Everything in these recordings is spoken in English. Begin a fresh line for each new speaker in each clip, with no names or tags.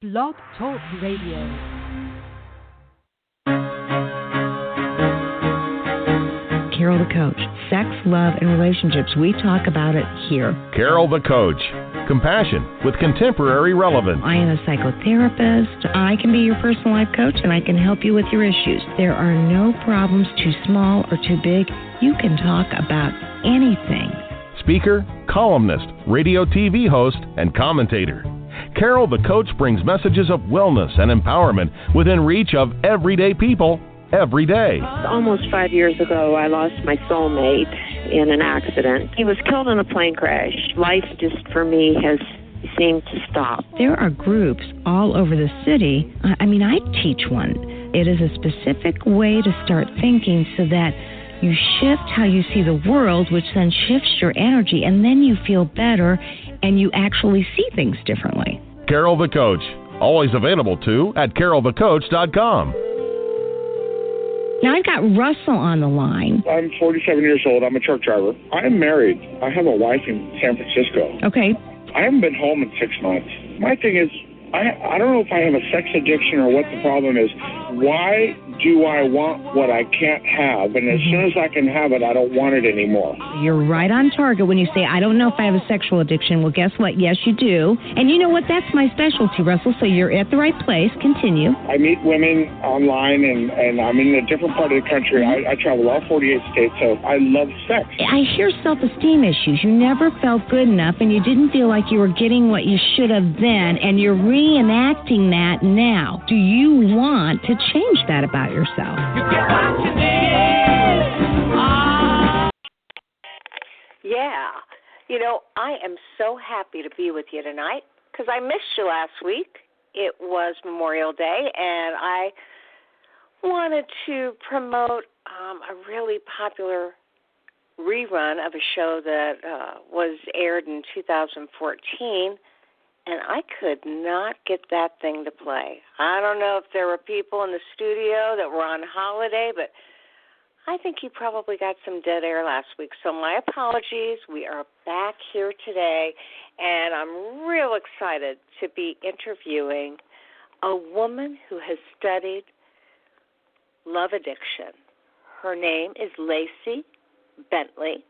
Blog Talk Radio.
Carol the Coach. Sex, love, and relationships. We talk about it here.
Carol the Coach. Compassion with contemporary relevance.
I am a psychotherapist. I can be your personal life coach, and I can help you with your issues. There are no problems too small or too big. You can talk about anything.
Speaker, columnist, radio TV host, and commentator. Carol the Coach brings messages of wellness and empowerment within reach of everyday people every day.
Almost 5 years ago, I lost my soulmate in an accident. He was killed in a plane crash. Life just, for me, has seemed to stop.
There are groups all over the city. I teach one. It is a specific way to start thinking so that you shift how you see the world, which then shifts your energy, and then you feel better and you actually see things differently.
Carol the Coach. Always available too at carolthecoach.com.
Now I've got Russell on the line.
I'm 47 years old. I'm a truck driver. I am married. I have a wife in San Francisco.
Okay.
I haven't been home in 6 months. My thing is, I don't know if I have a sex addiction or what the problem is. Why do I want what I can't have? And as soon as I can have it, I don't want it anymore.
You're right on target when you say, I don't know if I have a sexual addiction. Well, guess what? Yes, you do. And you know what? That's my specialty, Russell, so you're at the right place. Continue.
I meet women online, and I'm in a different part of the country. I travel all 48 states, so I love sex.
I hear self-esteem issues. You never felt good enough, and you didn't feel like you were getting what you should have then, and you're reenacting that now. Do you want to change that about yourself?
Yeah. I am so happy to be with you tonight because I missed you last week. It was Memorial Day, and I wanted to promote a really popular rerun of a show that was aired in 2014, and I could not get that thing to play. I don't know if there were people in the studio that were on holiday, but I think you probably got some dead air last week. So my apologies. We are back here today, and I'm real excited to be interviewing a woman who has studied love addiction. Her name is Lacy Bentley,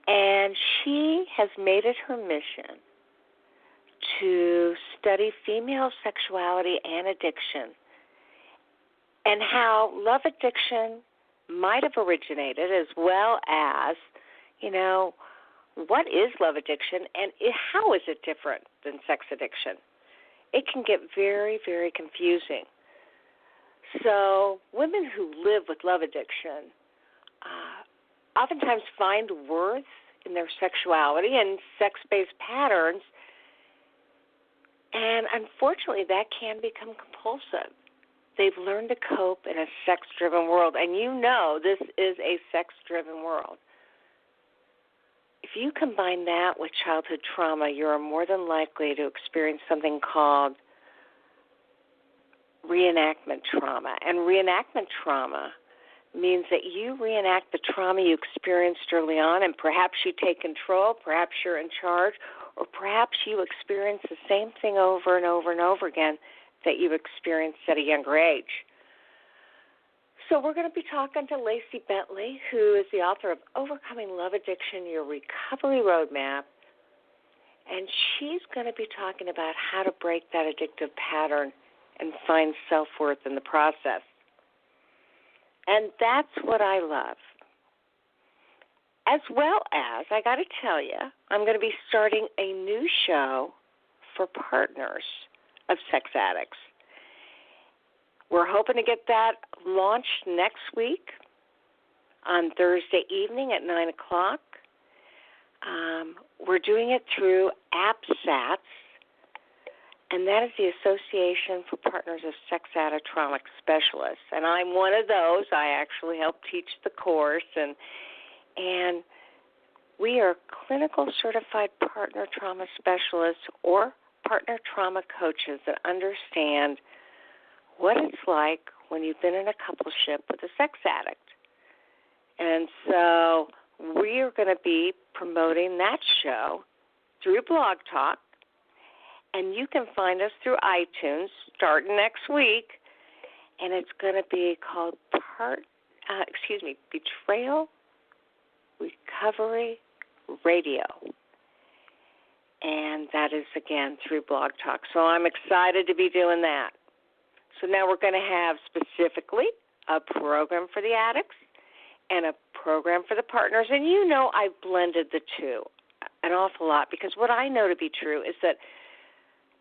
and she has made it her mission to study female sexuality and addiction and how love addiction might have originated, as well as, what is love addiction and how is it different than sex addiction? It can get very, very confusing. So women who live with love addiction oftentimes find worth in their sexuality and sex-based patterns, and unfortunately that can become compulsive. They've learned to cope in a sex-driven world, and this is a sex-driven world. If you combine that with childhood trauma, you're more than likely to experience something called reenactment trauma. And reenactment trauma means that you reenact the trauma you experienced early on, and perhaps you take control, perhaps you're in charge, or perhaps you experience the same thing over and over and over again that you experienced at a younger age. So we're going to be talking to Lacy Bentley, who is the author of Overcoming Love Addiction, Your Recovery Roadmap, and she's going to be talking about how to break that addictive pattern and find self-worth in the process. And that's what I love. As well as, I got to tell you, I'm going to be starting a new show for partners of sex addicts. We're hoping to get that launched next week on Thursday evening at 9 o'clock. We're doing it through APSATS, and that is the Association for Partners of Sex Addict Trauma Specialists. And I'm one of those. I actually help teach the course, and we are clinical certified partner trauma specialists or partner trauma coaches that understand what it's like when you've been in a coupleship with a sex addict. And so we are going to be promoting that show through Blog Talk. And you can find us through iTunes starting next week, and it's going to be called Betrayal Recovery Radio. And that is, again, through Blog Talk. So I'm excited to be doing that. So now we're going to have specifically a program for the addicts and a program for the partners. And you know I've blended the two an awful lot, because what I know to be true is that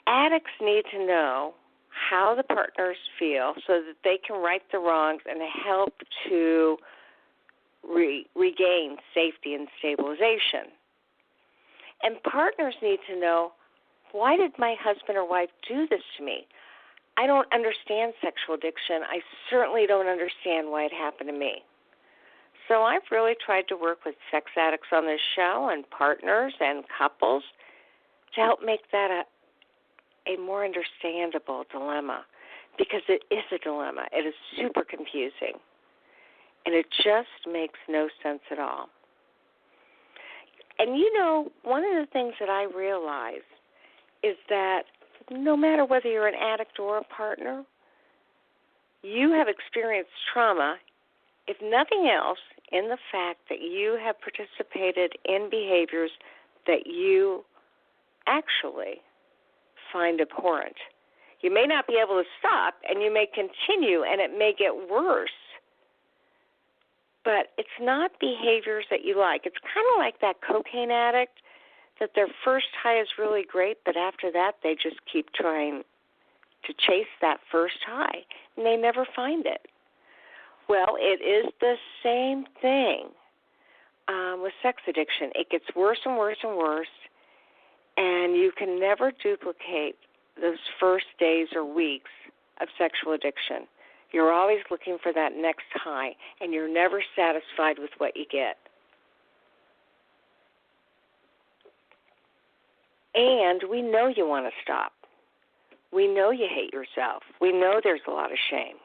addicts need to know how the partners feel so that they can right the wrongs and help to regain safety and stabilization. And partners need to know, why did my husband or wife do this to me? I don't understand sexual addiction. I certainly don't understand why it happened to me. So I've really tried to work with sex addicts on this show and partners and couples to help make that a more understandable dilemma, because it is a dilemma. It is super confusing, and it just makes no sense at all. And, you know, one of the things that I realize is that no matter whether you're an addict or a partner, you have experienced trauma, if nothing else, in the fact that you have participated in behaviors that you actually find abhorrent. You may not be able to stop, and you may continue, and it may get worse. But it's not behaviors that you like. It's kind of like that cocaine addict, that their first high is really great, but after that they just keep trying to chase that first high, and they never find it. Well, it is the same thing with sex addiction. It gets worse and worse and worse, and you can never duplicate those first days or weeks of sexual addiction. You're always looking for that next high, and you're never satisfied with what you get. And we know you want to stop. We know you hate yourself. We know there's a lot of shame.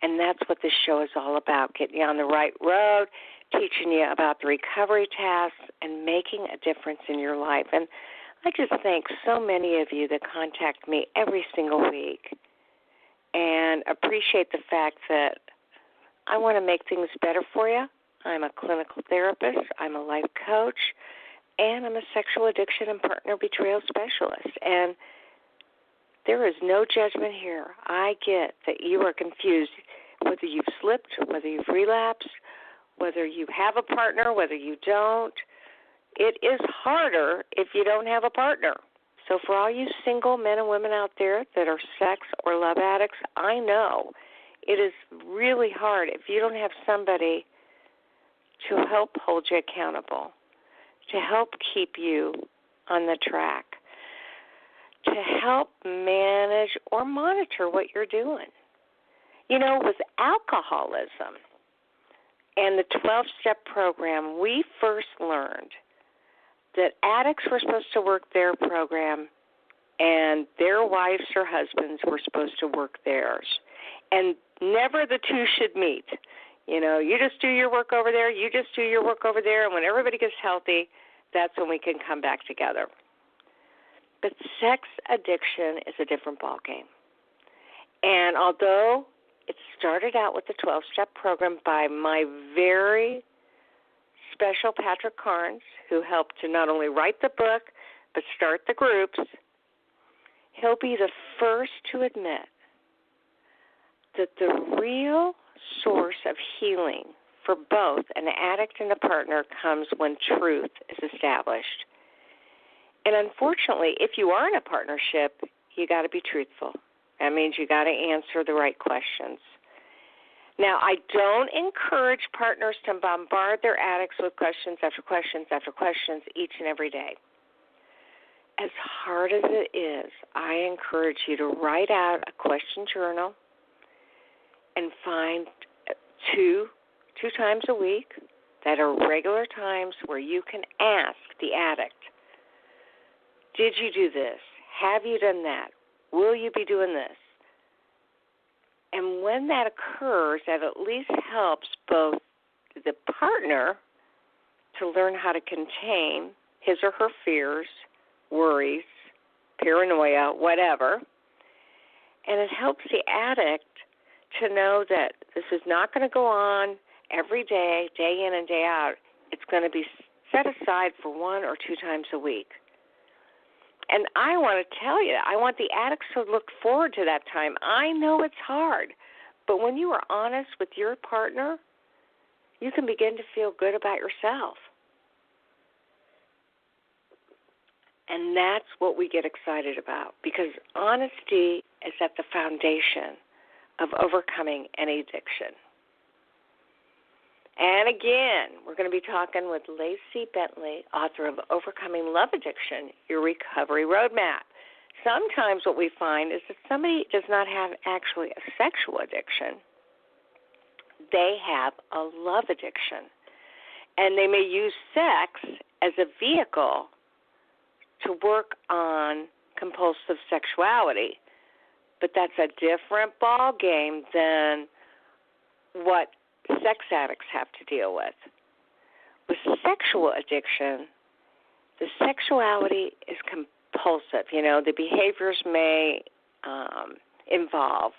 And that's what this show is all about, getting you on the right road, teaching you about the recovery tasks, and making a difference in your life. And I just thank so many of you that contact me every single week and appreciate the fact that I want to make things better for you. I'm a clinical therapist, I'm a life coach, and I'm a sexual addiction and partner betrayal specialist. And there is no judgment here. I get that you are confused, whether you've slipped, whether you've relapsed, whether you have a partner, whether you don't. It is harder if you don't have a partner. So for all you single men and women out there that are sex or love addicts, I know it is really hard if you don't have somebody to help hold you accountable, to help keep you on the track, to help manage or monitor what you're doing. You know, with alcoholism and the 12-step program, we first learned that addicts were supposed to work their program and their wives or husbands were supposed to work theirs. And never the two should meet. You know, you just do your work over there, you just do your work over there, and when everybody gets healthy, that's when we can come back together. But sex addiction is a different ballgame. And although it started out with the 12-step program by my very special Patrick Carnes, who helped to not only write the book but start the groups, he'll be the first to admit that the real source of healing for both an addict and a partner comes when truth is established. And unfortunately, if you are in a partnership, you got to be truthful. That means you got to answer the right questions. Now, I don't encourage partners to bombard their addicts with questions after questions after questions each and every day. As hard as it is, I encourage you to write out a question journal and find two times a week that are regular times where you can ask the addict, did you do this? Have you done that? Will you be doing this? And when that occurs, that at least helps both the partner to learn how to contain his or her fears, worries, paranoia, whatever. And it helps the addict to know that this is not going to go on every day, day in and day out. It's going to be set aside for 1 or 2 times a week. And I want to tell you, I want the addicts to look forward to that time. I know it's hard, but when you are honest with your partner, you can begin to feel good about yourself. And that's what we get excited about, because honesty is at the foundation of overcoming any addiction. And again, we're going to be talking with Lacy Bentley, author of Overcoming Love Addiction, Your Recovery Roadmap. Sometimes what we find is that somebody does not have actually a sexual addiction. They have a love addiction. And they may use sex as a vehicle to work on compulsive sexuality. But that's a different ball game than what sex addicts have to deal with. With sexual addiction, the sexuality is compulsive. You know, the behaviors may involve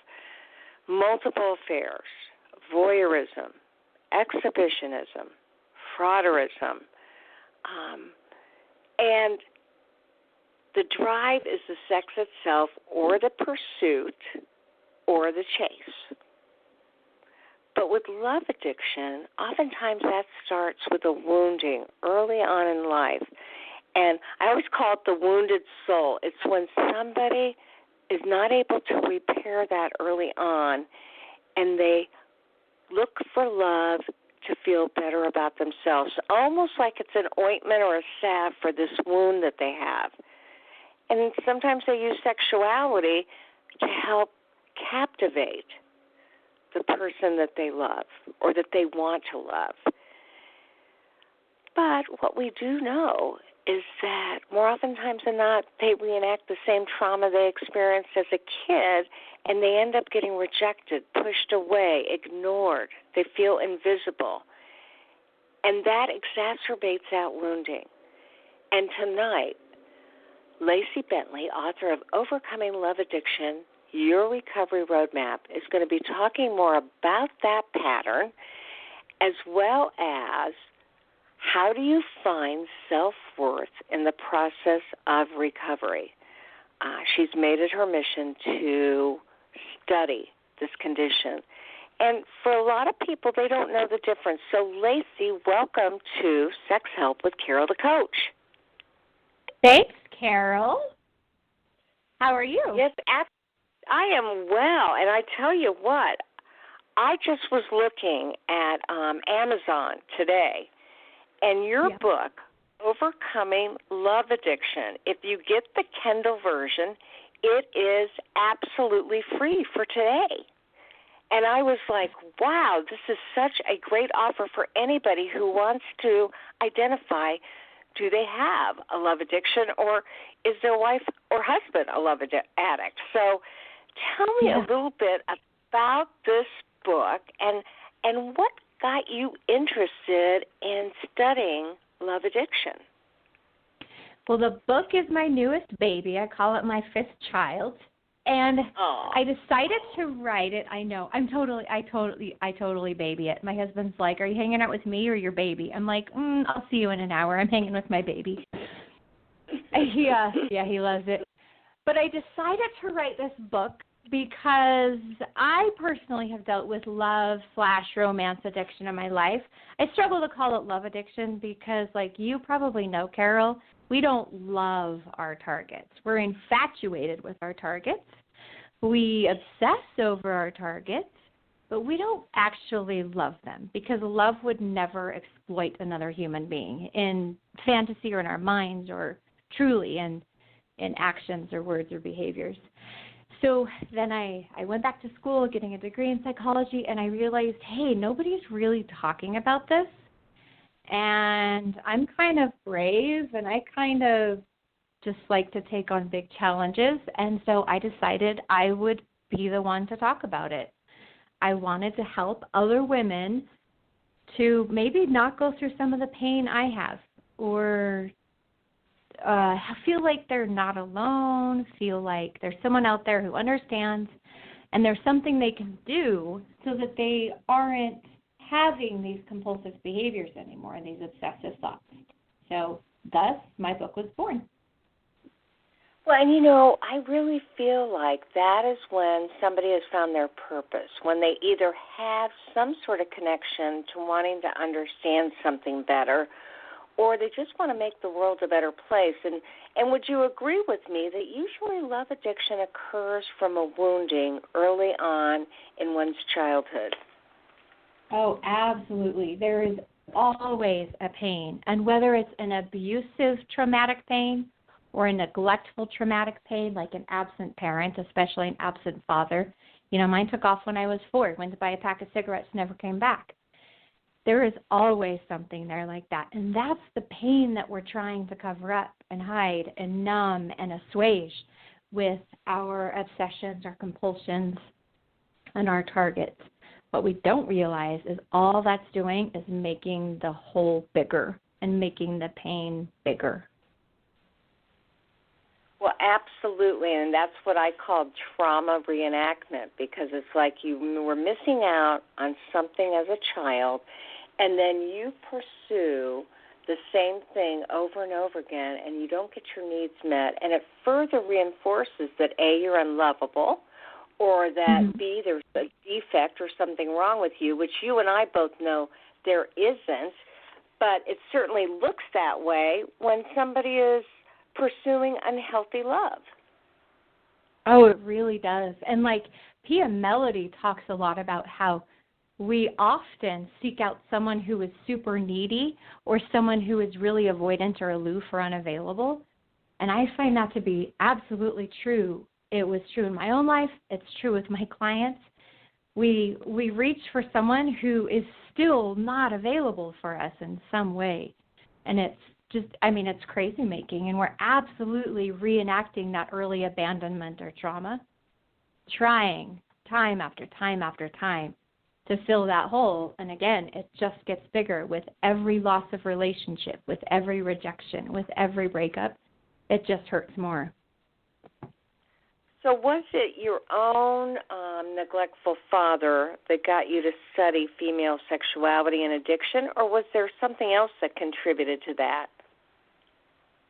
multiple affairs, voyeurism, exhibitionism, frauderism, and the drive is the sex itself or the pursuit or the chase. But with love addiction, oftentimes that starts with a wounding early on in life. And I always call it the wounded soul. It's when somebody is not able to repair that early on, and they look for love to feel better about themselves, almost like it's an ointment or a salve for this wound that they have. And sometimes they use sexuality to help captivate the person that they love or that they want to love. But what we do know is that more oftentimes than not, they reenact the same trauma they experienced as a kid, and they end up getting rejected, pushed away, ignored. They feel invisible. And that exacerbates that wounding. And tonight, Lacy Bentley, author of Overcoming Love Addiction, Your Recovery Roadmap, is going to be talking more about that pattern, as well as how do you find self-worth in the process of recovery. She's made it her mission to study this condition. And for a lot of people, they don't know the difference. So, Lacy, welcome to Sex Help with Carol the Coach.
Thanks, Carol. How are you?
Yes, I am well. And I tell you what, I just was looking at Amazon today, and your book, Overcoming Love Addiction, if you get the Kindle version, it is absolutely free for today. And I was like, wow, this is such a great offer for anybody who wants to identify, do they have a love addiction, or is their wife or husband a love addict? So tell me a little bit about this book and what got you interested in studying love addiction.
Well, the book is my newest baby. I call it my 5th child. And I decided to write it. I know. I totally baby it. My husband's like, "Are you hanging out with me or your baby?" I'm like, "I'll see you in an hour. I'm hanging with my baby." He loves it. But I decided to write this book because I personally have dealt with love/romance addiction in my life. I struggle to call it love addiction because, like you probably know, Carol, we don't love our targets. We're infatuated with our targets. We obsess over our targets, but we don't actually love them because love would never exploit another human being in fantasy or in our minds or truly in actions or words or behaviors. So then I went back to school getting a degree in psychology, and I realized, hey, nobody's really talking about this. And I'm kind of brave, and I kind of just like to take on big challenges. And so I decided I would be the one to talk about it. I wanted to help other women to maybe not go through some of the pain I have or feel like they're not alone, feel like there's someone out there who understands, and there's something they can do so that they aren't having these compulsive behaviors anymore and these obsessive thoughts. So thus, my book was born.
Well, and I really feel like that is when somebody has found their purpose, when they either have some sort of connection to wanting to understand something better, or they just want to make the world a better place. And would you agree with me that usually love addiction occurs from a wounding early on in one's childhood?
Oh, absolutely. There is always a pain. And whether it's an abusive traumatic pain or a neglectful traumatic pain, like an absent parent, especially an absent father. Mine took off when I was 4, went to buy a pack of cigarettes, never came back. There is always something there like that. And that's the pain that we're trying to cover up and hide and numb and assuage with our obsessions, our compulsions, and our targets. What we don't realize is all that's doing is making the hole bigger and making the pain bigger.
Well, absolutely, and that's what I call trauma reenactment, because it's like you were missing out on something as a child, and then you pursue the same thing over and over again, and you don't get your needs met, and it further reinforces that, A, you're unlovable, or that, B, there's a defect or something wrong with you, which you and I both know there isn't, but it certainly looks that way when somebody is pursuing unhealthy love.
Oh, it really does. And Pia Melody talks a lot about how we often seek out someone who is super needy or someone who is really avoidant or aloof or unavailable. And I find that to be absolutely true. It was true in my own life. It's true with my clients. We reach for someone who is still not available for us in some way. And it's crazy making, and we're absolutely reenacting that early abandonment or trauma, trying time after time after time to fill that hole. And again, it just gets bigger with every loss of relationship, with every rejection, with every breakup. It just hurts more.
So was it your own neglectful father that got you to study female sexuality and addiction, or was there something else that contributed to that?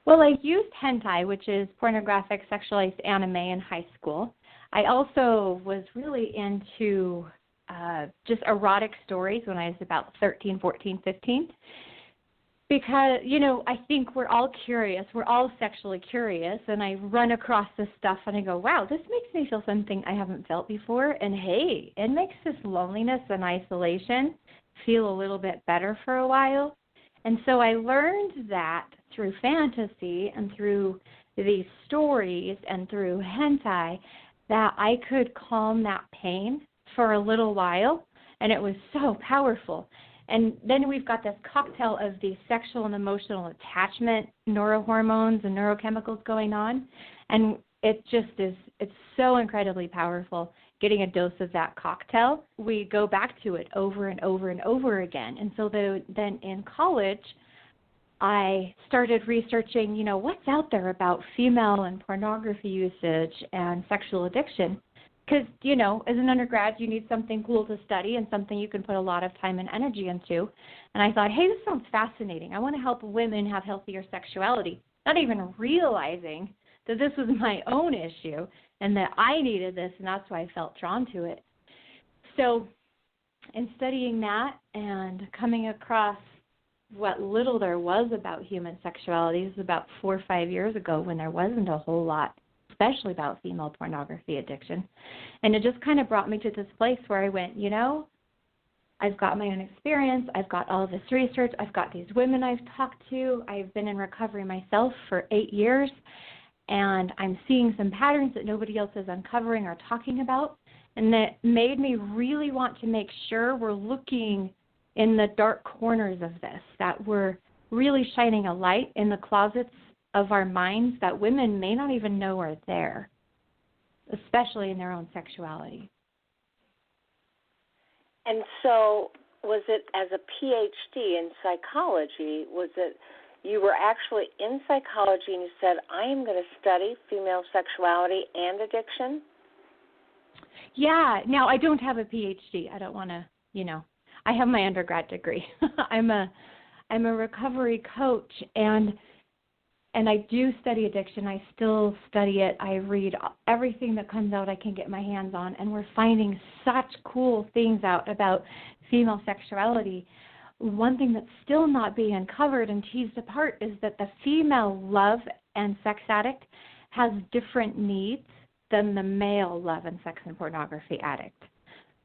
Well, I used hentai, which is pornographic sexualized anime, in high school. I also was really into just erotic stories when I was about 13, 14, 15. Because, I think we're all curious. We're all sexually curious. And I run across this stuff and I go, wow, this makes me feel something I haven't felt before. And, hey, it makes this loneliness and isolation feel a little bit better for a while. And so I learned that through fantasy and through these stories and through hentai that I could calm that pain for a little while. And it was so powerful. And then we've got this cocktail of these sexual and emotional attachment neurohormones and neurochemicals going on. And it just is, it's so incredibly powerful getting a dose of that cocktail. We go back to it over and over and over again. And so then in college, I started researching, what's out there about female and pornography usage and sexual addiction. Because, as an undergrad, you need something cool to study and something you can put a lot of time and energy into. And I thought, hey, this sounds fascinating. I want to help women have healthier sexuality, not even realizing that this was my own issue and that I needed this, and that's why I felt drawn to it. So in studying that and coming across what little there was about human sexuality, this was about 4 or 5 years ago when there wasn't a whole lot, especially about female pornography addiction. And it just kind of brought me to this place where I went, I've got my own experience, I've got all of this research, I've got these women I've talked to, I've been in recovery myself for 8 years, and I'm seeing some patterns that nobody else is uncovering or talking about, and that made me really want to make sure we're looking in the dark corners of this, that we're really shining a light in the closets of our minds that women may not even know are there, especially in their own sexuality. And
so was it, as a PhD in psychology, was it you were actually in psychology and you said, I am going to study female sexuality and addiction?
Yeah. Now, I don't have a PhD. I don't want to, I have my undergrad degree. I'm a recovery coach, and I do study addiction. I still study it. I read everything that comes out I can get my hands on, and we're finding such cool things out about female sexuality. One thing that's still not being uncovered and teased apart is that the female love and sex addict has different needs than the male love and sex and pornography addict.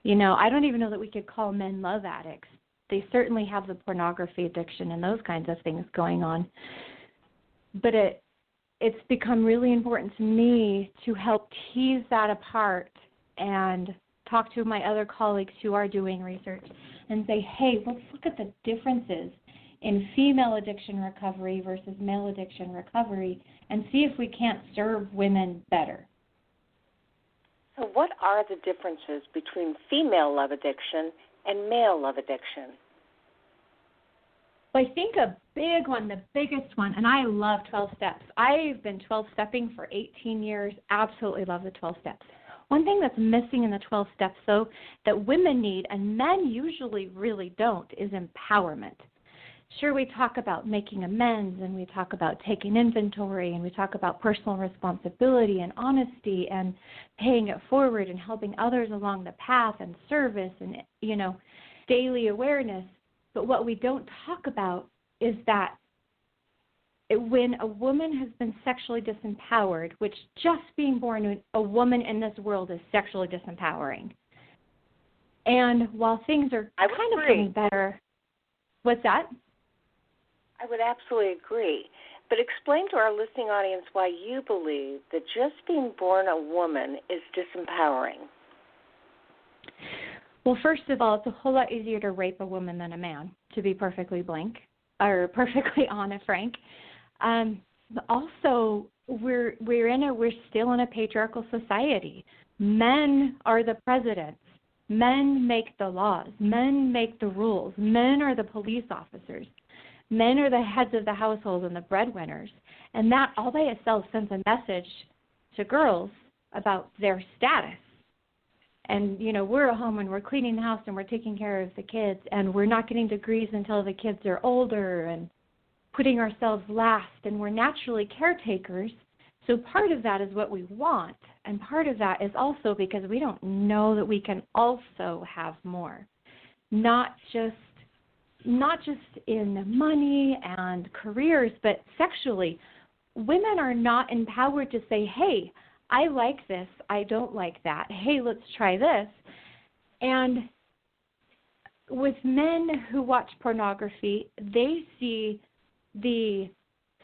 I don't even know that we could call men love addicts. They certainly have the pornography addiction and those kinds of things going on. But it's become really important to me to help tease that apart and talk to my other colleagues who are doing research and say, hey, let's look at the differences in female addiction recovery versus male addiction recovery and see if we can't serve women better.
So what are the differences between female love addiction and male love addiction?
Well, I think a big one, the biggest one, and I love 12 steps. I've been 12-stepping for 18 years, absolutely love the 12 steps. One thing that's missing in the 12 steps, though, that women need and men usually really don't, is empowerment. Sure, we talk about making amends, and we talk about taking inventory, and we talk about personal responsibility and honesty and paying it forward and helping others along the path and service and, daily awareness. But what we don't talk about is that when a woman has been sexually disempowered, which just being born a woman in this world is sexually disempowering. And while things are kind of getting better, what's that?
I would absolutely agree. But explain to our listening audience why you believe that just being born a woman is disempowering.
Well, first of all, it's a whole lot easier to rape a woman than a man, to be perfectly perfectly honest, Frank. But also, we're still in a patriarchal society. Men are the presidents. Men make the laws. Men make the rules. Men are the police officers. Men are the heads of the household and the breadwinners. And that all by itself sends a message to girls about their status. And, we're at home and we're cleaning the house and we're taking care of the kids, and we're not getting degrees until the kids are older and putting ourselves last, and we're naturally caretakers. So part of that is what we want, and part of that is also because we don't know that we can also have more, not just in money and careers, but sexually. Women are not empowered to say, hey, I like this, I don't like that. Hey, let's try this. And with men who watch pornography, they see the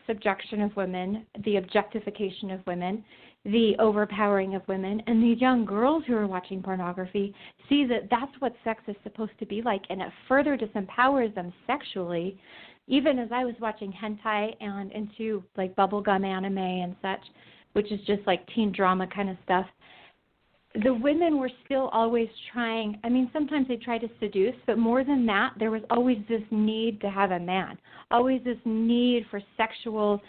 subjection of women, the objectification of women, the overpowering of women, and these young girls who are watching pornography see that that's what sex is supposed to be like, and it further disempowers them sexually. Even as I was watching hentai and into like bubblegum anime and such, which is just like teen drama kind of stuff, the women were still always trying. Sometimes they tried to seduce, but more than that, there was always this need to have a man, always this need for sexual,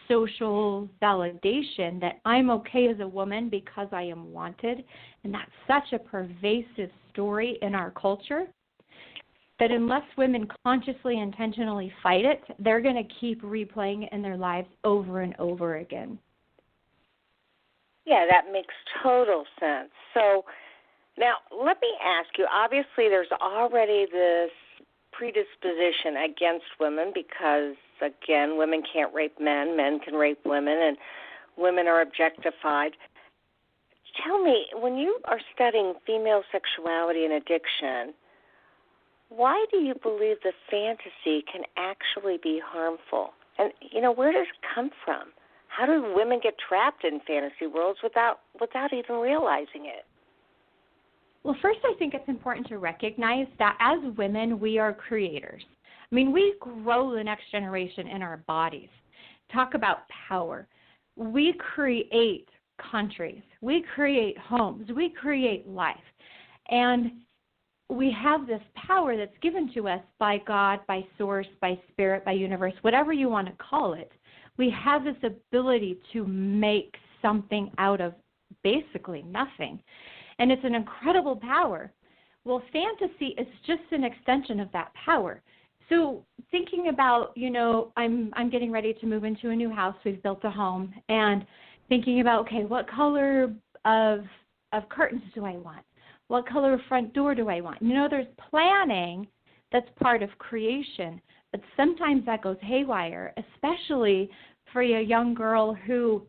social validation that I'm okay as a woman because I am wanted. And that's such a pervasive story in our culture that unless women consciously, intentionally fight it, they're going to keep replaying it in their lives over and over again.
Yeah, that makes total sense. So now let me ask you, obviously there's already this predisposition against women because, again, women can't rape men, men can rape women, and women are objectified. Tell me, when you are studying female sexuality and addiction, why do you believe the fantasy can actually be harmful? And, where does it come from? How do women get trapped in fantasy worlds without even realizing it?
Well, first, I think it's important to recognize that as women, we are creators. We grow the next generation in our bodies. Talk about power. We create countries. We create homes. We create life. And we have this power that's given to us by God, by source, by spirit, by universe, whatever you want to call it. We have this ability to make something out of basically nothing. And it's an incredible power. Well, fantasy is just an extension of that power. So thinking about, I'm getting ready to move into a new house. We've built a home. And thinking about, okay, what color of curtains do I want? What color front door do I want? There's planning that's part of creation, but sometimes that goes haywire, especially for a young girl who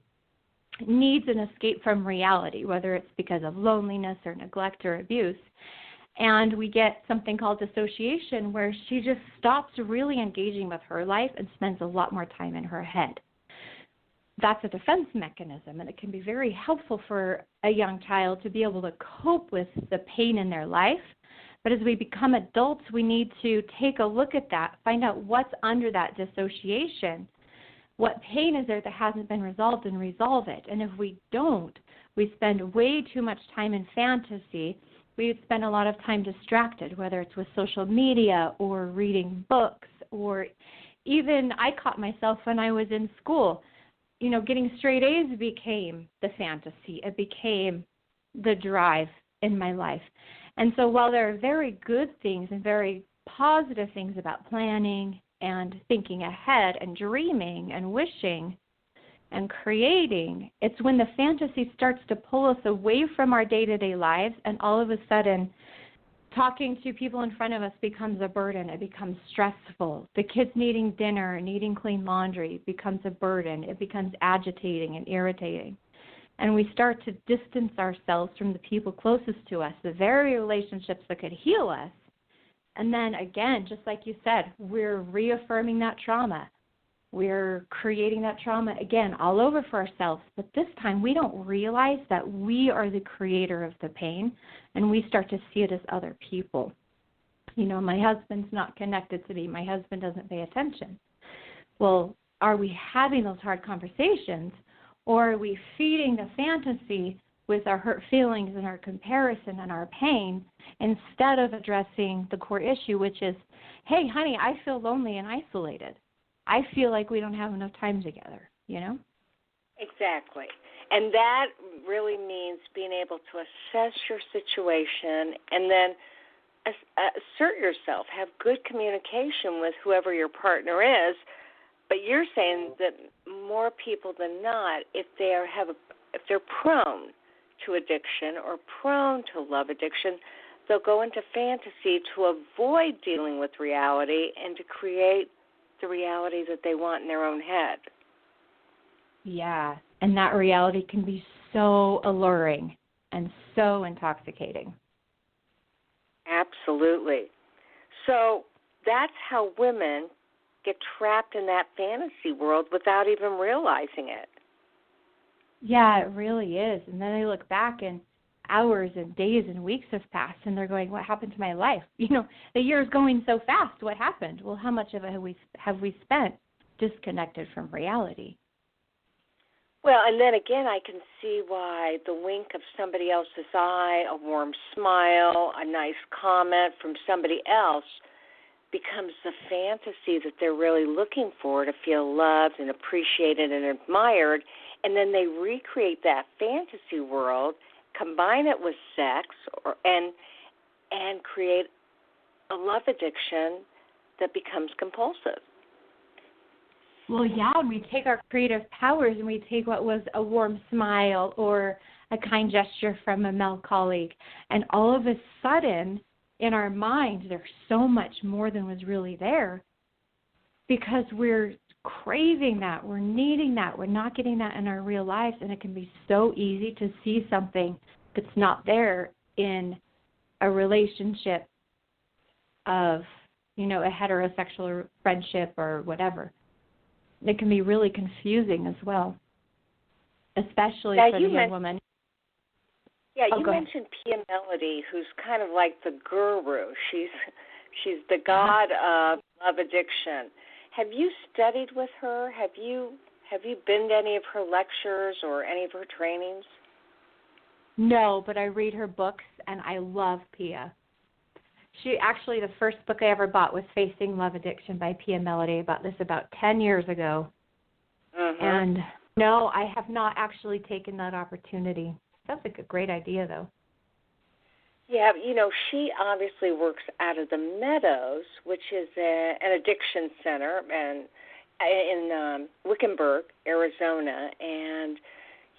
needs an escape from reality, whether it's because of loneliness or neglect or abuse. And we get something called dissociation, where she just stops really engaging with her life and spends a lot more time in her head. That's a defense mechanism, and it can be very helpful for a young child to be able to cope with the pain in their life. But as we become adults, we need to take a look at that, find out what's under that dissociation, what pain is there that hasn't been resolved, and resolve it. And if we don't, we spend way too much time in fantasy. We spend a lot of time distracted, whether it's with social media or reading books, or even I caught myself when I was in school. Getting straight A's became the fantasy. It became the drive in my life. And so while there are very good things and very positive things about planning and thinking ahead and dreaming and wishing and creating, it's when the fantasy starts to pull us away from our day-to-day lives, and all of a sudden talking to people in front of us becomes a burden. It becomes stressful. The kids needing dinner, needing clean laundry becomes a burden. It becomes agitating and irritating. And we start to distance ourselves from the people closest to us, the very relationships that could heal us. And then again, just like you said, we're reaffirming that trauma. We're creating that trauma again all over for ourselves. But this time we don't realize that we are the creator of the pain, and we start to see it as other people. My husband's not connected to me. My husband doesn't pay attention. Well, are we having those hard conversations, or are we feeding the fantasy with our hurt feelings and our comparison and our pain, instead of addressing the core issue, which is, hey, honey, I feel lonely and isolated. I feel like we don't have enough time together,
Exactly. And that really means being able to assess your situation and then assert yourself, have good communication with whoever your partner is. But you're saying that more people than not, if they're prone to addiction or prone to love addiction, they'll go into fantasy to avoid dealing with reality and to create the reality that they want in their own head.
Yeah, and that reality can be so alluring and so intoxicating.
Absolutely. So that's how women get trapped in that fantasy world without even realizing it.
Yeah, it really is. And then they look back and hours and days and weeks have passed, and they're going, what happened to my life? The year's going so fast. What happened? Well, how much of it have we spent disconnected from reality?
Well, and then again, I can see why the wink of somebody else's eye, a warm smile, a nice comment from somebody else becomes the fantasy that they're really looking for, to feel loved and appreciated and admired, and then they recreate that fantasy world, combine it with sex, and create a love addiction that becomes compulsive.
Well, yeah, and we take our creative powers and we take what was a warm smile or a kind gesture from a male colleague, and all of a sudden, in our mind, there's so much more than was really there, because we're craving that, we're needing that, we're not getting that in our real lives, and it can be so easy to see something that's not there in a relationship of, a heterosexual friendship or whatever. It can be really confusing as well, especially for the young woman.
Yeah, you mentioned Pia Melody, who's kind of like the guru. She's the god of love addiction. Have you studied with her? Have you been to any of her lectures or any of her trainings?
No, but I read her books, and I love Pia. The first book I ever bought was Facing Love Addiction by Pia Mellody. I bought this about 10 years ago. And no, I have not actually taken that opportunity. Sounds like a great idea, though.
Yeah, she obviously works out of the Meadows, which is an addiction center in Wickenburg, Arizona, and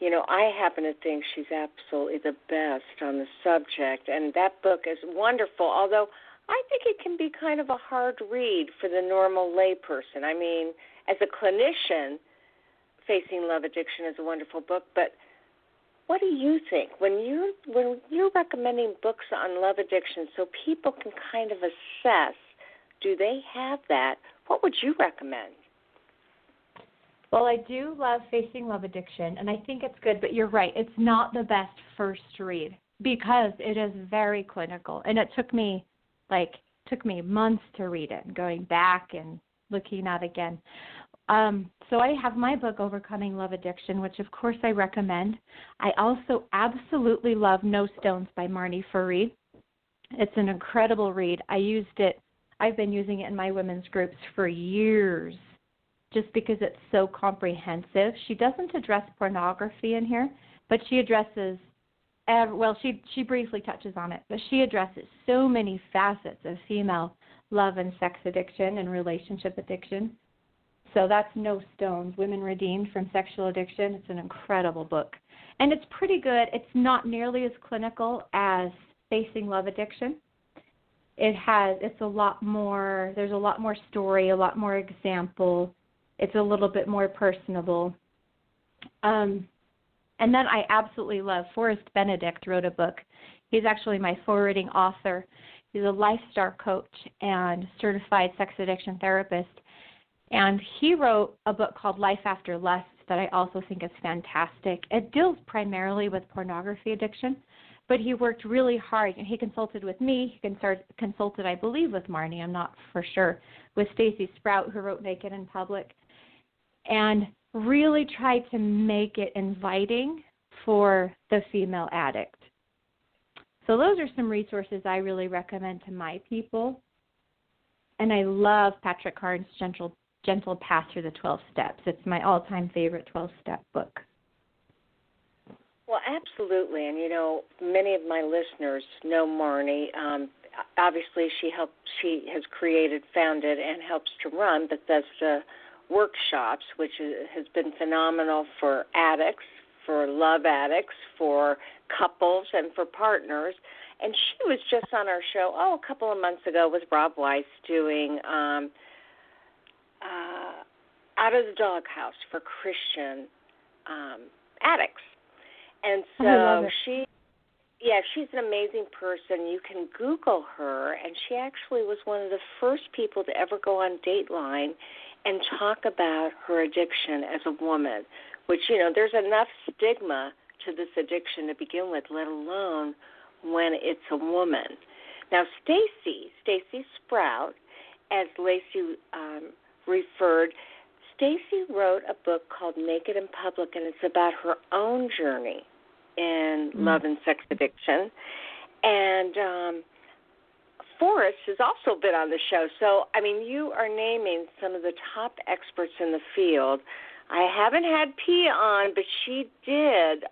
I happen to think she's absolutely the best on the subject, and that book is wonderful, although I think it can be kind of a hard read for the normal layperson. I mean, as a clinician, Facing Love Addiction is a wonderful book, but what do you think when you're recommending books on love addiction so people can kind of assess, do they have that? What would you recommend?
Well, I do love Facing Love Addiction, and I think it's good, but you're right. It's not the best first read because it is very clinical, and it took me months to read it, going back and looking at it again. So I have my book, Overcoming Love Addiction, which, of course, I recommend. I also absolutely love No Stones by Marnie Farid. It's an incredible read. I've been using it in my women's groups for years just because it's so comprehensive. She doesn't address pornography in here, but she addresses, she briefly touches on it, but she addresses so many facets of female love and sex addiction and relationship addiction. So that's No Stones, Women Redeemed from Sexual Addiction. It's an incredible book. And it's pretty good. It's not nearly as clinical as Facing Love Addiction. It's a lot more, there's a lot more story, a lot more example. It's a little bit more personable. And then I absolutely love, Forrest Benedict wrote a book. He's actually my forwarding author. He's a lifestyle coach and certified sex addiction therapist. And he wrote a book called Life After Lust that I also think is fantastic. It deals primarily with pornography addiction, but he worked really hard. He consulted with me. He consulted, I believe, with Marnie. I'm not for sure. With Stacy Sprout, who wrote Naked in Public, and really tried to make it inviting for the female addict. So those are some resources I really recommend to my people. And I love Patrick Carnes' Gentle Path Through the 12 Steps. It's my all-time favorite 12-step book.
Well, absolutely. And, many of my listeners know Marnie. Obviously, she has founded, and helps to run Bethesda workshops, which has been phenomenal for addicts, for love addicts, for couples, and for partners. And she was just on our show, a couple of months ago with Rob Weiss doing Out of the Doghouse for Christian addicts. And so she's an amazing person. You can Google her, and she actually was one of the first people to ever go on Dateline and talk about her addiction as a woman, which, there's enough stigma to this addiction to begin with, let alone when it's a woman. Now, Stacy Sprout, as Lacy referred, Stacy wrote a book called Naked in Public, and it's about her own journey in love and sex addiction. And Forrest has also been on the show. So, you are naming some of the top experts in the field. I haven't had Pia on, but she did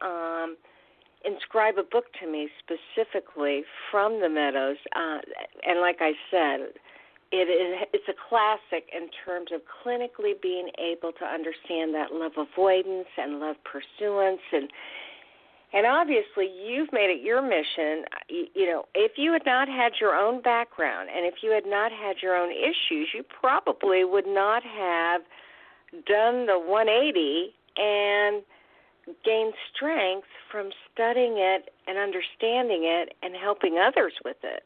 inscribe a book to me specifically from the Meadows. And like I said, it's a classic in terms of clinically being able to understand that love avoidance and love pursuance. And obviously you've made it your mission. If you had not had your own background and if you had not had your own issues, you probably would not have done the 180 and gained strength from studying it and understanding it and helping others with it.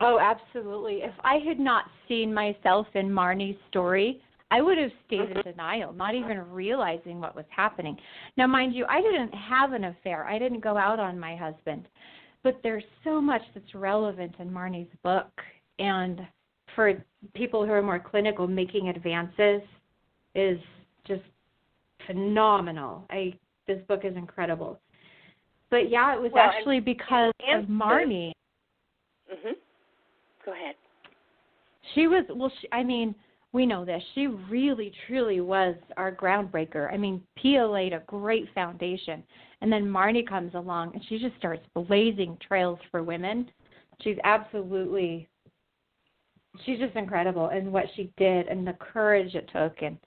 Oh, absolutely. If I had not seen myself in Marnie's story, I would have stayed in denial, not even realizing what was happening. Now, mind you, I didn't have an affair. I didn't go out on my husband. But there's so much that's relevant in Marnie's book. And for people who are more clinical, making advances is just phenomenal. This book is incredible. But, yeah, it was actually because of Marnie.
Go ahead.
She was, we know this. She really, truly was our groundbreaker. I mean, Pia laid a great foundation. And then Marnie comes along, and she just starts blazing trails for women. She's just incredible in what she did and the courage it took and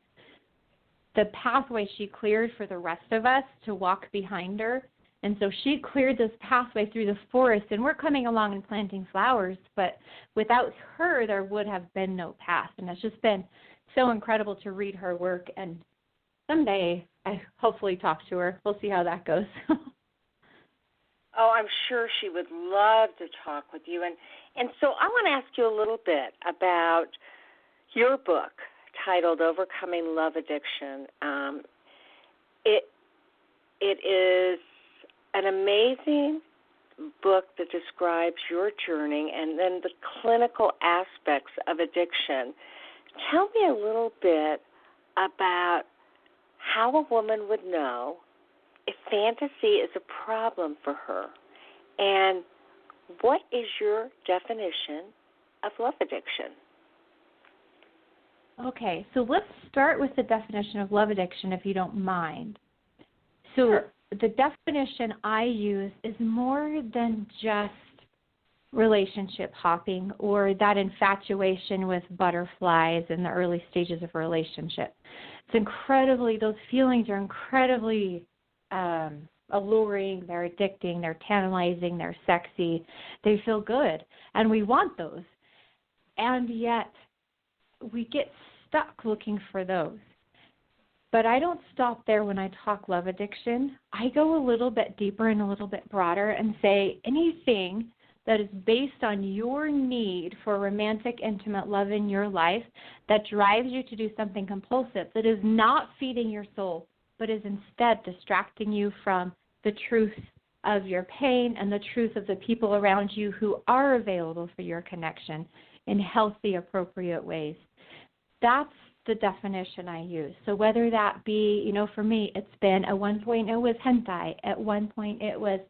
the pathway she cleared for the rest of us to walk behind her. And so she cleared this pathway through the forest, and we're coming along and planting flowers, but without her, there would have been no path. And it's just been so incredible to read her work, and someday I hopefully talk to her. We'll see how that goes.
Oh, I'm sure she would love to talk with you. And so I want to ask you a little bit about your book titled Overcoming Love Addiction. It is an amazing book that describes your journey and then the clinical aspects of addiction. Tell me a little bit about how a woman would know if fantasy is a problem for her, and what is your definition of love addiction?
Okay, so let's start with the definition of love addiction, if you don't mind. So
Sure.
The definition I use is more than just relationship hopping or that infatuation with butterflies in the early stages of a relationship. Those feelings are incredibly alluring, they're addicting, they're tantalizing, they're sexy, they feel good, and we want those. And yet we get stuck looking for those. But I don't stop there when I talk love addiction. I go a little bit deeper and a little bit broader and say anything that is based on your need for romantic, intimate love in your life that drives you to do something compulsive, that is not feeding your soul, but is instead distracting you from the truth of your pain and the truth of the people around you who are available for your connection in healthy, appropriate ways. That's the definition I use. So whether that be, for me, it's been at one point it was hentai. At one point it was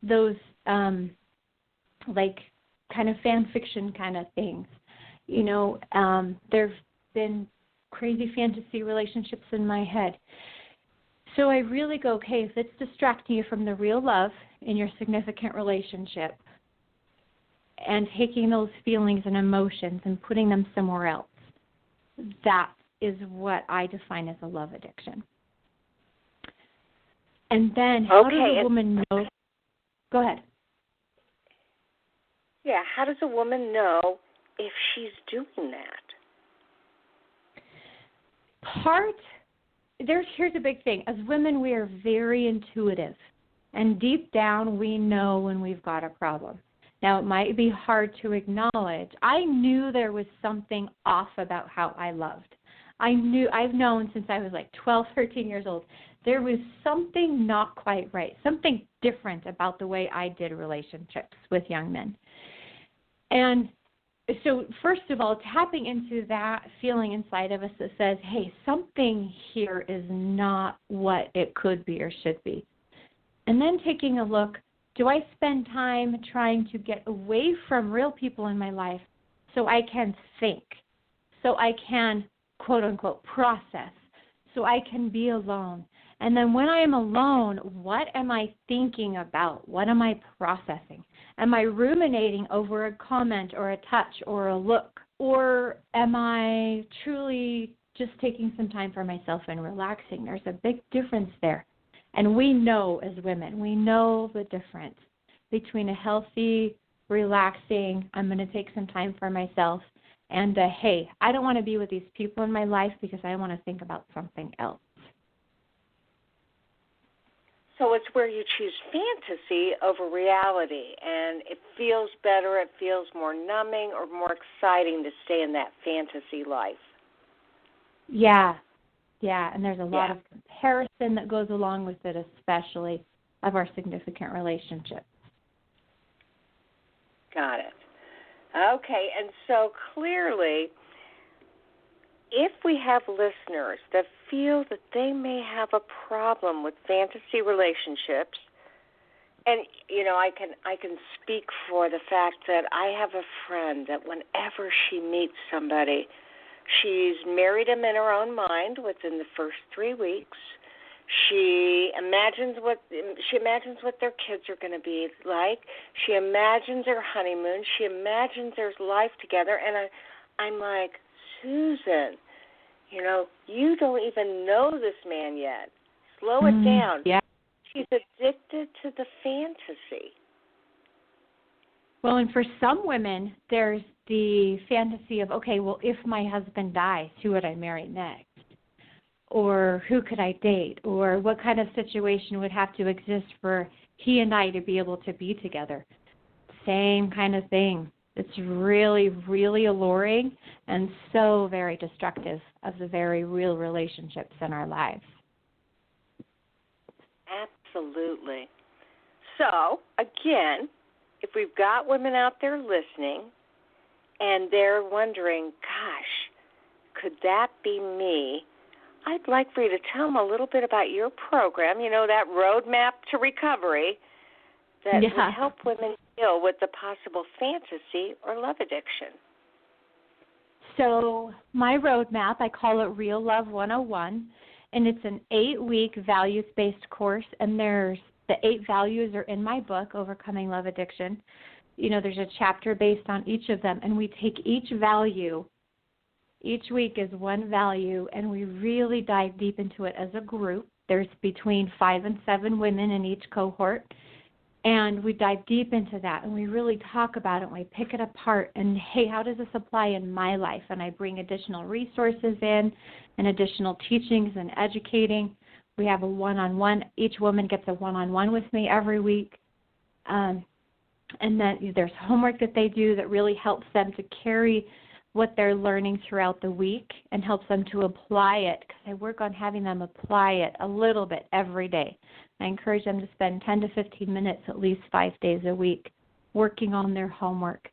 those like kind of fan fiction kind of things. There've been crazy fantasy relationships in my head. So I really go, okay, if it's distracting you from the real love in your significant relationship and taking those feelings and emotions and putting them somewhere else, that is what I define as a love addiction. And then how does a woman know? Go ahead.
Yeah, how does a woman know if she's doing that?
Here's a big thing. As women, we are very intuitive. And deep down, we know when we've got a problem. Now, it might be hard to acknowledge. I knew there was something off about how I loved. I've known since I was like 12, 13 years old, there was something not quite right, something different about the way I did relationships with young men. And so, first of all, tapping into that feeling inside of us that says, hey, something here is not what it could be or should be. And then taking a look, do I spend time trying to get away from real people in my life so I can think, so I can, quote unquote, process, so I can be alone? And then when I am alone, what am I thinking about? What am I processing? Am I ruminating over a comment or a touch or a look? Or am I truly just taking some time for myself and relaxing? There's a big difference there. And we know as women, we know the difference between a healthy, relaxing, I'm going to take some time for myself, and hey, I don't want to be with these people in my life because I want to think about something else.
So it's where you choose fantasy over reality, and it feels better, it feels more numbing or more exciting to stay in that fantasy life.
Yeah, and there's a lot of comparison that goes along with it, especially of our significant relationships.
Got it. Okay, and so clearly, if we have listeners that feel that they may have a problem with fantasy relationships, And I can speak for the fact that I have a friend that whenever she meets somebody, she's married him in her own mind within the first 3 weeks. She imagines what their kids are going to be like. She imagines their honeymoon. She imagines their life together. And I'm like, Susan, you don't even know this man yet. Slow it down.
Yeah.
She's addicted to the fantasy.
Well, and for some women, there's the fantasy of, okay, well, if my husband dies, who would I marry next? Or who could I date? Or what kind of situation would have to exist for he and I to be able to be together? Same kind of thing. It's really, really alluring and so very destructive of the very real relationships in our lives.
Absolutely. So, again, if we've got women out there listening and they're wondering, gosh, could that be me? I'd like for you to tell them a little bit about your program, that roadmap to recovery that would help women deal with the possible fantasy or love addiction.
So my roadmap, I call it Real Love 101, and it's an 8-week values-based course, and the 8 values are in my book, Overcoming Love Addiction. There's a chapter based on each of them, and we take each value. Each week is one value, and we really dive deep into it as a group. There's between 5 and 7 women in each cohort, and we dive deep into that, and we really talk about it, and we pick it apart, and, hey, how does this apply in my life? And I bring additional resources in and additional teachings and educating. We have a one-on-one. Each woman gets a one-on-one with me every week. And then there's homework that they do that really helps them to carry what they're learning throughout the week and helps them to apply it, because I work on having them apply it a little bit every day. I encourage them to spend 10 to 15 minutes at least 5 days a week working on their homework.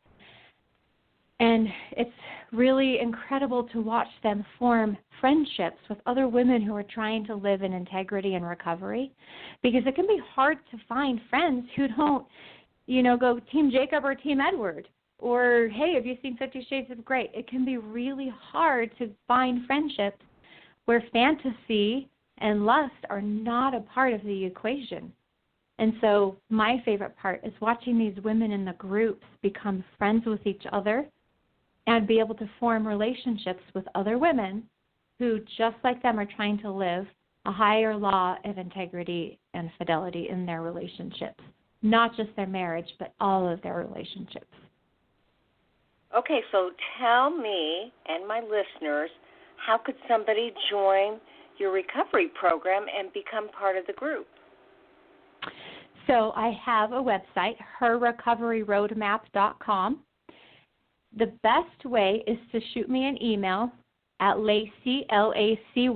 And it's really incredible to watch them form friendships with other women who are trying to live in integrity and recovery, because it can be hard to find friends who don't, go Team Jacob or Team Edward. Or, hey, have you seen 50 Shades of Grey? It can be really hard to find friendships where fantasy and lust are not a part of the equation. And so my favorite part is watching these women in the groups become friends with each other and be able to form relationships with other women who, just like them, are trying to live a higher law of integrity and fidelity in their relationships, not just their marriage, but all of their relationships.
Okay, so tell me and my listeners, how could somebody join your recovery program and become part of the group?
So I have a website, herrecoveryroadmap.com. The best way is to shoot me an email at Lacy, Lacy,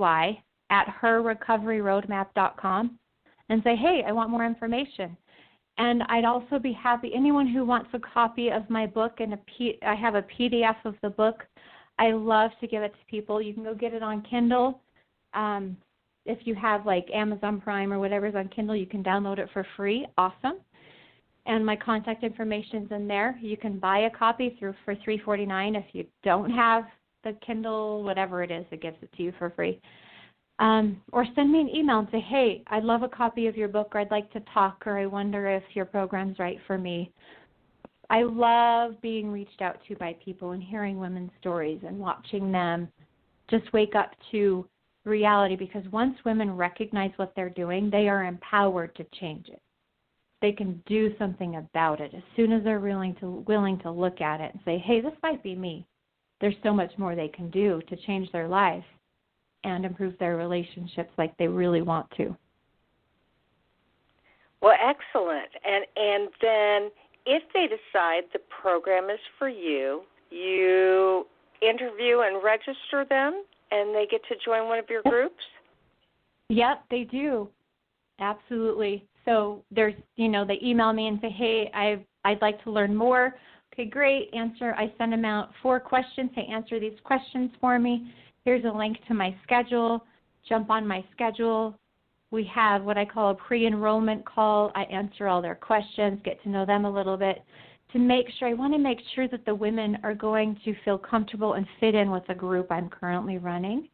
at herrecoveryroadmap.com and say, hey, I want more information. And I'd also be happy, anyone who wants a copy of my book, and I have a PDF of the book. I love to give it to people. You can go get it on Kindle. If you have like Amazon Prime or whatever's on Kindle, you can download it for free. Awesome. And my contact information's in there. You can buy a copy for $3.49 if you don't have the Kindle, whatever it is that gives it to you for free. Or send me an email and say, hey, I'd love a copy of your book, or I'd like to talk, or I wonder if your program's right for me. I love being reached out to by people and hearing women's stories and watching them just wake up to reality, because once women recognize what they're doing, they are empowered to change it. They can do something about it as soon as they're willing to look at it and say, hey, this might be me. There's so much more they can do to change their life and improve their relationships like they really want to.
Well, excellent. And then if they decide the program is for you, you interview and register them, and they get to join one of your groups?
Yep, they do. Absolutely. So there's, they email me and say, hey, I'd like to learn more. Okay, great. I send them out 4 questions. Say, answer these questions for me. Here's a link to my schedule. Jump on my schedule. We have what I call a pre-enrollment call. I answer all their questions, get to know them a little bit I want to make sure that the women are going to feel comfortable and fit in with the group I'm currently running.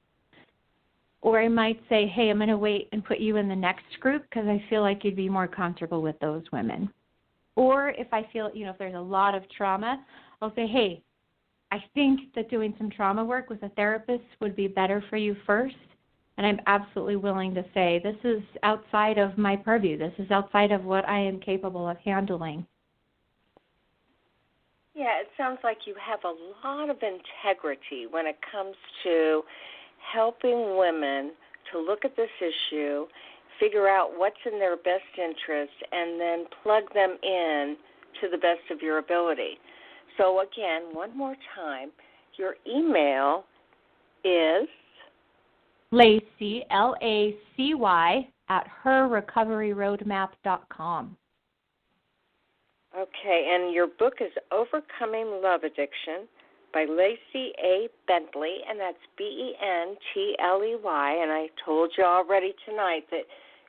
Or I might say, hey, I'm going to wait and put you in the next group because I feel like you'd be more comfortable with those women. Or if I feel, if there's a lot of trauma, I'll say, hey, I think that doing some trauma work with a therapist would be better for you first. And I'm absolutely willing to say, this is outside of my purview. This is outside of what I am capable of handling.
Yeah, it sounds like you have a lot of integrity when it comes to helping women to look at this issue, figure out what's in their best interest, and then plug them in to the best of your ability. So, again, one more time, your email is
Lacy, Lacy, @herrecoveryroadmap.com.
Okay, and your book is Overcoming Love Addiction by Lacy A. Bentley, and that's Bentley. And I told you already tonight that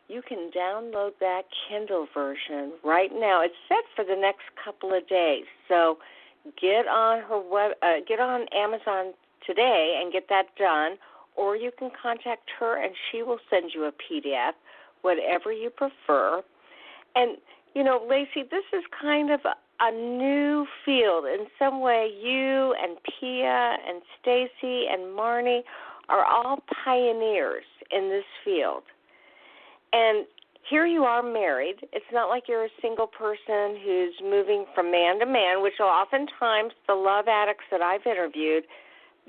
you can download that Kindle version right now. It's set for the next couple of days, so get on get on Amazon today and get that done, or you can contact her and she will send you a PDF, whatever you prefer. And Lacy, this is kind of a new field. In some way, you and Pia and Stacy and Marnie are all pioneers in this field. And here you are married. It's not like you're a single person who's moving from man to man, which oftentimes the love addicts that I've interviewed,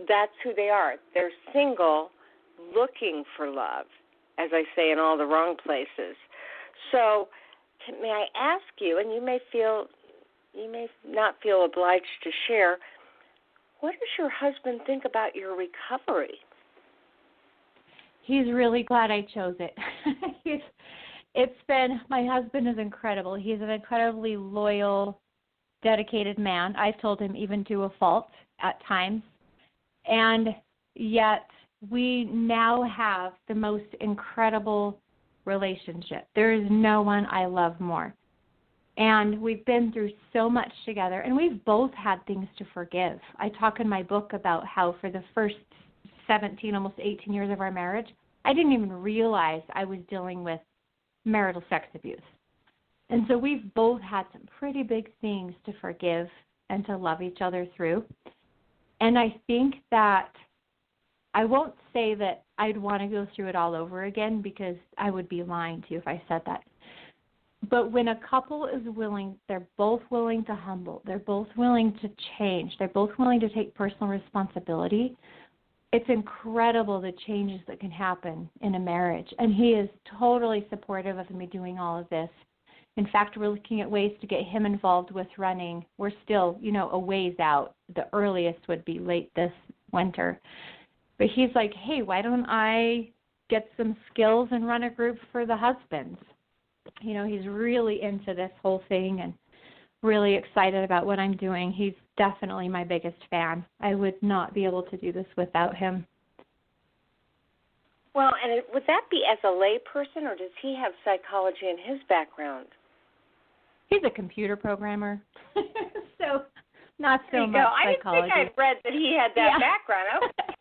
that's who they are. They're single, looking for love, as I say, in all the wrong places. So may I ask you, and you may not feel obliged to share, what does your husband think about your recovery?
He's really glad I chose it. My husband is incredible. He's an incredibly loyal, dedicated man. I've told him even to a fault at times. And yet we now have the most incredible relationship. There is no one I love more. And we've been through so much together, and we've both had things to forgive. I talk in my book about how for the first 17, almost 18 years of our marriage, I didn't even realize I was dealing with marital sex abuse. And so we've both had some pretty big things to forgive and to love each other through. And I think that I won't say that I'd want to go through it all over again because I would be lying to you if I said that. But when a couple is willing, they're both willing to humble, they're both willing to change, they're both willing to take personal responsibility, it's incredible the changes that can happen in a marriage. And he is totally supportive of me doing all of this. In fact, we're looking at ways to get him involved with running. We're still, a ways out. The earliest would be late this winter. But he's like, hey, why don't I get some skills and run a group for the husbands? He's really into this whole thing and really excited about what I'm doing. He's definitely my biggest fan. I would not be able to do this without him.
Well, and would that be as a lay person, or does he have psychology in his background?
He's a computer programmer, so not so much
psychology. I didn't think I'd read that he had that background. Okay.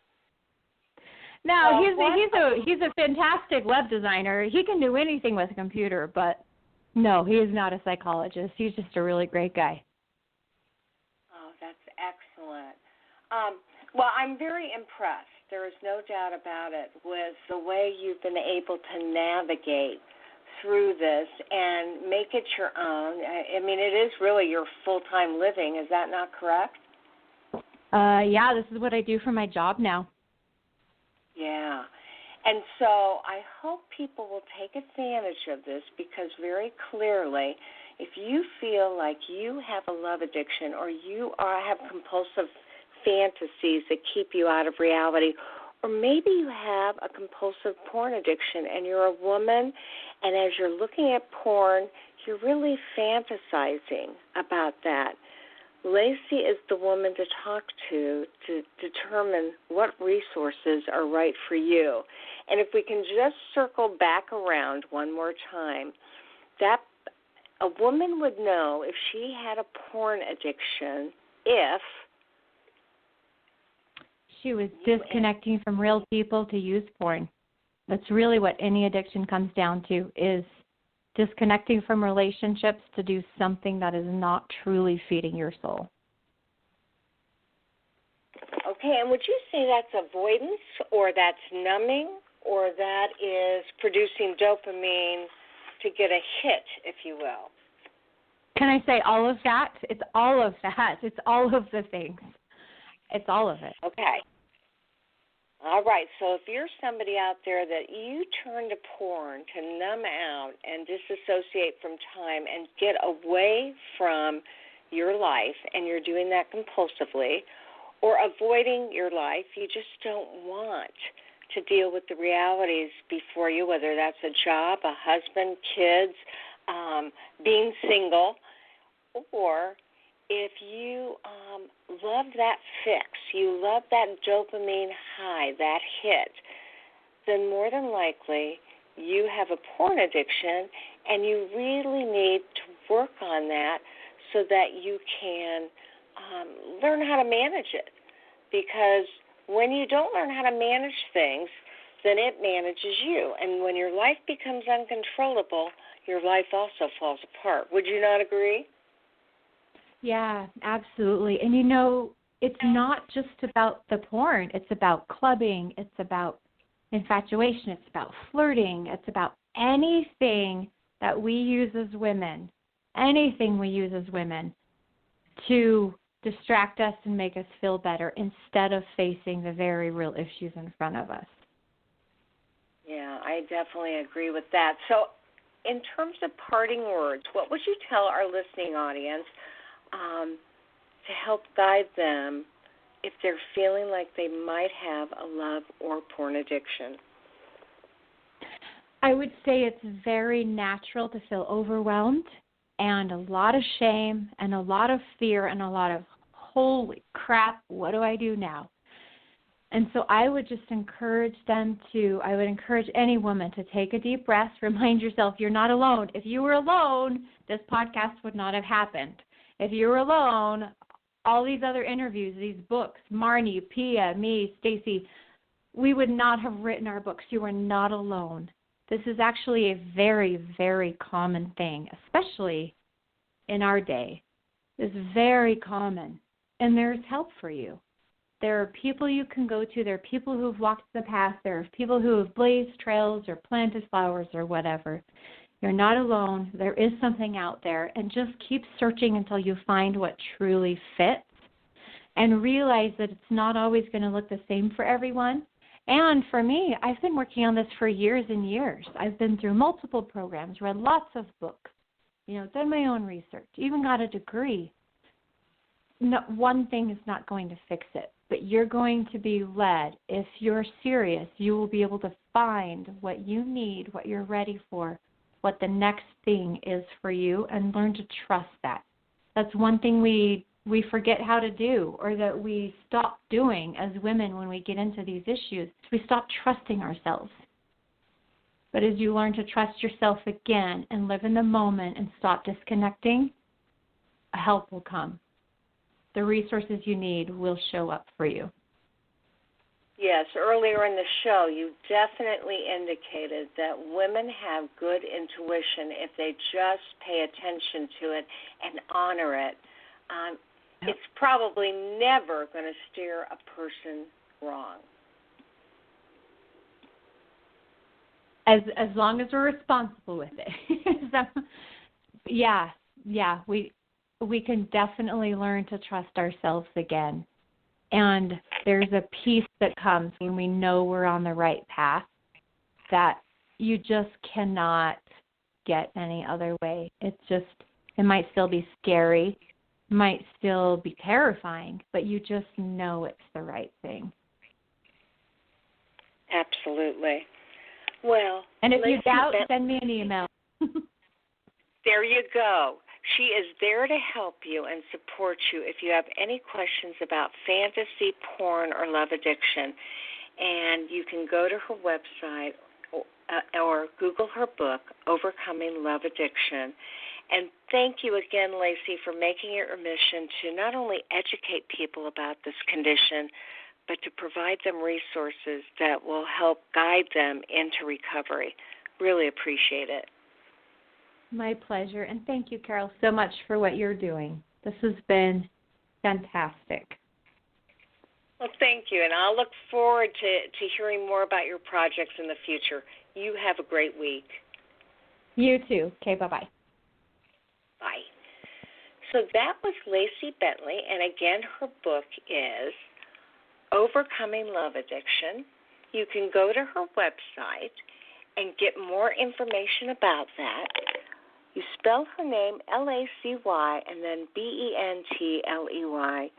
No, he's a fantastic web designer. He can do anything with a computer, but no, he is not a psychologist. He's just a really great guy.
Oh, that's excellent. Well, I'm very impressed. There is no doubt about it with the way you've been able to navigate through this and make it your own. I mean, it is really your full-time living. Is that not correct?
Yeah, this is what I do for my job now.
Yeah. And so I hope people will take advantage of this because very clearly, if you feel like you have a love addiction or you have compulsive fantasies that keep you out of reality, or maybe you have a compulsive porn addiction and you're a woman and as you're looking at porn, you're really fantasizing about that. Lacy is the woman to talk to determine what resources are right for you. And if we can just circle back around one more time, that a woman would know if she had a porn addiction if
she was disconnecting from real people to use porn. That's really what any addiction comes down to, is disconnecting from relationships to do something that is not truly feeding your soul.
Okay, and would you say that's avoidance, or that's numbing, or that is producing dopamine to get a hit, if you will?
Can I say all of that? It's all of that. It's all of the things. It's all of it.
Okay. All right, so if you're somebody out there that you turn to porn to numb out and disassociate from time and get away from your life, and you're doing that compulsively, or avoiding your life, you just don't want to deal with the realities before you, whether that's a job, a husband, kids, being single, or if you love that fix, you love that dopamine high, that hit, then more than likely you have a porn addiction, and you really need to work on that so that you can learn how to manage it. Because when you don't learn how to manage things, then it manages you. And when your life becomes uncontrollable, your life also falls apart. Would you not agree?
Yeah, absolutely. And, you know, it's not just about the porn. It's about clubbing. It's about infatuation. It's about flirting. It's about anything that we use as women, to distract us and make us feel better instead of facing the very real issues in front of us.
Yeah, I definitely agree with that. So in terms of parting words, what would you tell our listening audience to help guide them if they're feeling like they might have a love or porn addiction?
I would say it's very natural to feel overwhelmed and a lot of shame and a lot of fear and a lot of, holy crap, what do I do now? And so I would just encourage any woman to take a deep breath, remind yourself you're not alone. If you were alone, this podcast would not have happened. If you were alone, all these other interviews, these books, Marnie, Pia, me, Stacy, we would not have written our books. You are not alone. This is actually a very, very common thing, especially in our day. It's very common, and there's help for you. There are people you can go to. There are people who have walked the path. There are people who have blazed trails or planted flowers or whatever. You're not alone. There is something out there, and just keep searching until you find what truly fits, and realize that it's not always going to look the same for everyone. And for me, I've been working on this for years and years. I've been through multiple programs, read lots of books, done my own research, even got a degree. No, one thing is not going to fix it, but you're going to be led. If you're serious, you will be able to find what you need, what you're ready for, what the next thing is for you, and learn to trust that. That's one thing we forget how to do, or that we stop doing as women when we get into these issues. We stop trusting ourselves. But as you learn to trust yourself again and live in the moment and stop disconnecting, help will come. The resources you need will show up for you.
Yes, earlier in the show, you definitely indicated that women have good intuition if they just pay attention to it and honor it. It's probably never going to steer a person wrong.
As long as we're responsible with it. So, yeah, we can definitely learn to trust ourselves again. And there's a peace that comes when we know we're on the right path that you just cannot get any other way. It might still be scary, might still be terrifying, but you just know it's the right thing.
Absolutely. Well,
and if you doubt, send me an email.
There you go. She is there to help you and support you if you have any questions about fantasy, porn, or love addiction. And you can go to her website or Google her book, Overcoming Love Addiction. And thank you again, Lacy, for making it your mission to not only educate people about this condition, but to provide them resources that will help guide them into recovery. Really appreciate it.
My pleasure. And thank you, Carol, so much for what you're doing. This has been fantastic.
Well, thank you. And I'll look forward to hearing more about your projects in the future. You have a great week.
You too. Okay, bye-bye.
Bye. So that was Lacy Bentley, and again, her book is Overcoming Love Addiction. You can go to her website and get more information about that. You spell her name Lacy and then Bentley.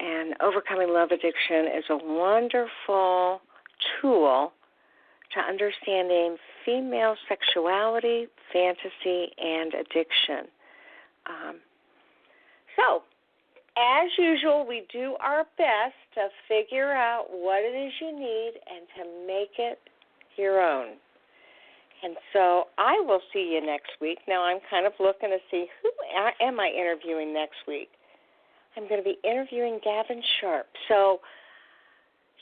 And Overcoming Love Addiction is a wonderful tool to understanding female sexuality, fantasy, and addiction. So, as usual, we do our best to figure out what it is you need and to make it your own. And so I will see you next week. Now I'm kind of looking to see who am I interviewing next week. I'm going to be interviewing Gavin Sharp. So,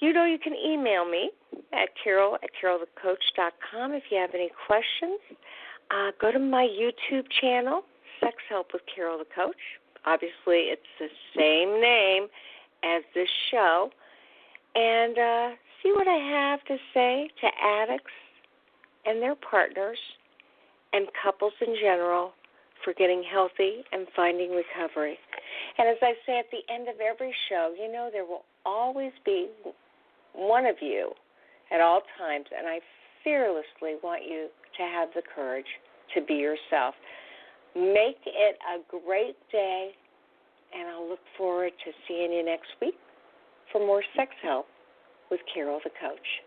you know, you can email me at carol@carolthecoach.com if you have any questions. Go to my YouTube channel, Sex Help with Carol the Coach. Obviously, it's the same name as this show. And see what I have to say to addicts and their partners and couples in general for getting healthy and finding recovery. And as I say at the end of every show, you know, there will always be one of you at all times, and I fearlessly want you to have the courage to be yourself. Make it a great day, and I'll look forward to seeing you next week for more Sex Help with Carol the Coach.